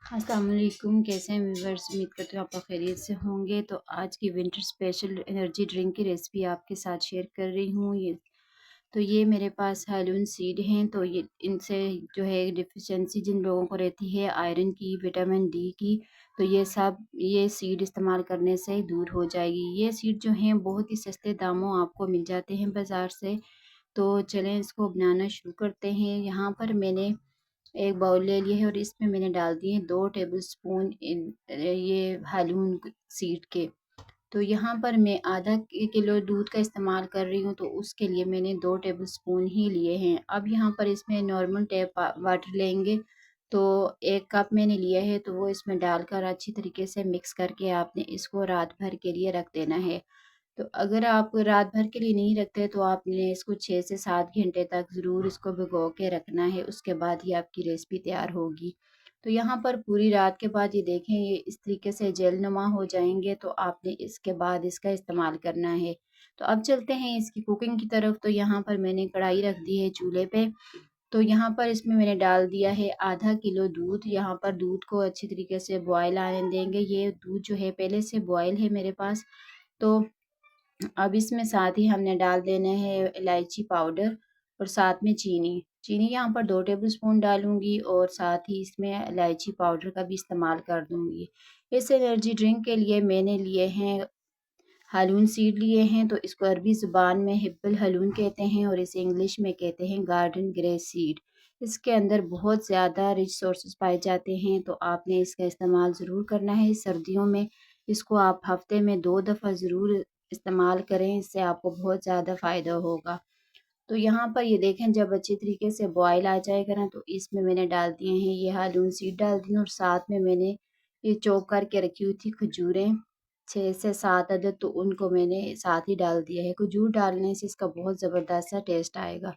अस्सलाम वालेकुम, कैसे हैं व्यूअर्स। उम्मीद करती हूँ आप लोग खैरियत से होंगे। तो आज की विंटर स्पेशल एनर्जी ड्रिंक की रेसिपी आपके साथ शेयर कर रही हूँ। ये मेरे पास हालून सीड हैं। तो ये इनसे जो है डिफिशिएंसी जिन लोगों को रहती है आयरन की, विटामिन डी की, तो ये सीड इस्तेमाल करने से दूर हो जाएगी। ये सीड जो हैं बहुत ही सस्ते दामों आपको मिल जाते हैं बाज़ार से। तो चलें इसको बनाना शुरू करते हैं। यहाँ पर मैंने एक बाउल ले लिया है और इसमें मैंने डाल दिए 2 टेबलस्पून ये हालून सीड के। तो यहाँ पर मैं आधा किलो दूध का इस्तेमाल कर रही हूँ, तो उसके लिए मैंने 2 टेबलस्पून ही लिए हैं। अब यहाँ पर इसमें नॉर्मल टैप वाटर लेंगे। तो 1 कप मैंने लिया है, तो वो इसमें डालकर अच्छी तरीके से मिक्स करके आपने इसको रात भर के लिए रख देना है। तो अगर आप रात भर के लिए नहीं रखते तो आपने इसको 6 से 7 घंटे तक ज़रूर इसको भिगो के रखना है, उसके बाद ही आपकी रेसिपी तैयार होगी। तो यहाँ पर पूरी रात के बाद ये देखें ये इस तरीके से जेल नुमा हो जाएंगे, तो आपने इसके बाद इसका इस्तेमाल करना है। तो अब चलते हैं इसकी कुकिंग की तरफ। तो यहाँ पर मैंने कढ़ाई रख दी है चूल्हे पे। तो यहाँ पर इसमें मैंने डाल दिया है आधा किलो दूध। यहाँ पर दूध को अच्छी तरीके से बॉयल आने देंगे। ये दूध जो है पहले से बॉयल है मेरे पास। तो अब इसमें साथ ही हमने डाल देने हैं इलायची पाउडर और साथ में चीनी। चीनी यहाँ पर 2 टेबलस्पून डालूंगी और साथ ही इसमें इलायची पाउडर का भी इस्तेमाल कर दूंगी। इस एनर्जी ड्रिंक के लिए मैंने लिए हैं हालून सीड लिए हैं। तो इसको अरबी ज़ुबान में हिब्बल हलून कहते हैं और इसे इंग्लिश में कहते हैं गार्डन ग्रे सीड। इसके अंदर बहुत ज़्यादा रिच सोर्सेज पाए जाते हैं, तो आपने इसका इस्तेमाल ज़रूर करना है सर्दियों में। इसको आप हफ्ते में 2 दफ़ा ज़रूर इस्तेमाल करें, इससे आपको बहुत ज़्यादा फ़ायदा होगा। तो यहाँ पर ये देखें जब अच्छी तरीके से बॉयल आ जाएगा ना, तो इसमें मैंने डाल दिए हैं ये हालून सीड डाल दी और साथ में मैंने ये चॉप करके रखी हुई थी खजूरें, 6 से 7 अदद, तो उनको मैंने साथ ही डाल दिया है। खजूर डालने से इसका बहुत ज़बरदस्त सा टेस्ट आएगा।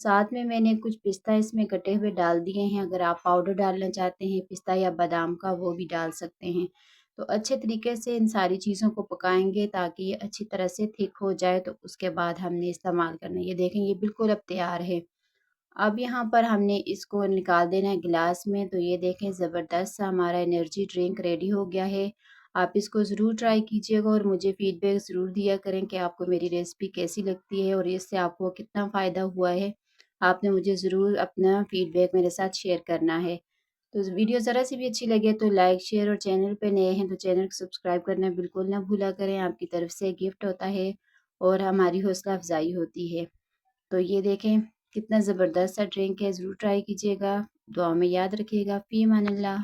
साथ में मैंने कुछ पिस्ता इसमें कटे हुए डाल दिए हैं। अगर आप पाउडर डालना चाहते हैं पिस्ता या बादाम का, वो भी डाल सकते हैं। तो अच्छे तरीके से इन सारी चीज़ों को पकाएंगे ताकि ये अच्छी तरह से थिक हो जाए, तो उसके बाद हमने इस्तेमाल करना है। ये देखें ये बिल्कुल अब तैयार है। अब यहाँ पर हमने इसको निकाल देना है गिलास में। तो ये देखें ज़बरदस्त सा हमारा एनर्जी ड्रिंक रेडी हो गया है। आप इसको ज़रूर ट्राई कीजिएगा और मुझे फ़ीडबैक ज़रूर दिया करें कि आपको मेरी रेसिपी कैसी लगती है और इससे आपको कितना फ़ायदा हुआ है। आपने मुझे ज़रूर अपना फ़ीडबैक मेरे साथ शेयर करना है। तो वीडियो ज़रा सी भी अच्छी लगे तो लाइक, शेयर और चैनल पे नए हैं तो चैनल को सब्सक्राइब करना बिल्कुल ना भूला करें। आपकी तरफ से गिफ्ट होता है और हमारी हौसला अफ़ज़ाई होती है। तो ये देखें कितना ज़बरदस्त सा ड्रिंक है, ज़रूर ट्राई कीजिएगा। दुआ में याद रखिएगा। फ़ी अमानिल्लाह।